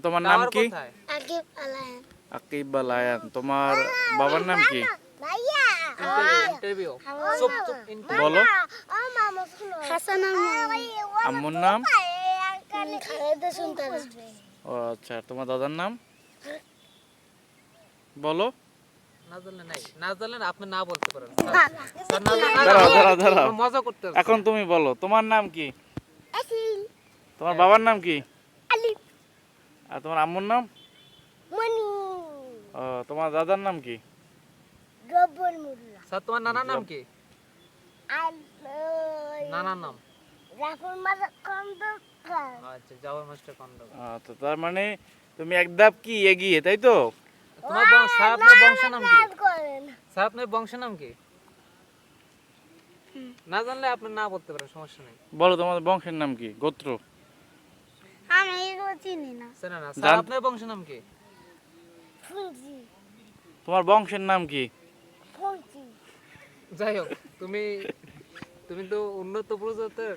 তোমার নাম কি? আকিব আলায়ান। আকিব আলায়ান। তোমার বাবার নাম কি? ভাইয়া ইন্টারভিউ বলো। হাসান আম্মুর নাম? খালেদা সুলতানা। ও আচ্ছা, তোমার দাদার নাম বলো। না জানলে আপনি না বলতে পারেন। দাঁড়াও। মজা করতে এখন তুমি বলো, তোমার নাম কি? আসিল তোমার বাবার নাম কি? আলিফ আর তোমার আম্মুর নাম? মনি ও, তোমার দাদার নাম কি? রব্বুল মুল্লা স্যার তোমার নানার নাম কি? আর নানার নাম রাফুল মাজাক খন্দকার। আচ্ছা, জাওয়ার মাস্টার খন্দকার। তো তার মানে তুমি এক ধাপ কি এগিয়ে, তাই তো? তোমার স্যার আপনার বংশের নাম কি? করেন স্যার আপনার বংশের নাম কি? না জানলে আপনি না বলতে পারেন, সমস্যা নেই। বলো তোমার বংশের নাম কি, গোত্র? আমি এগুলো চিনি না। চেনা না? স্যার আপনার বংশের নাম কি? ফুঞ্জি তোমার বংশের নাম কি? ফুঞ্জি যাই হোক, তুমি তো উন্নত প্রজাতির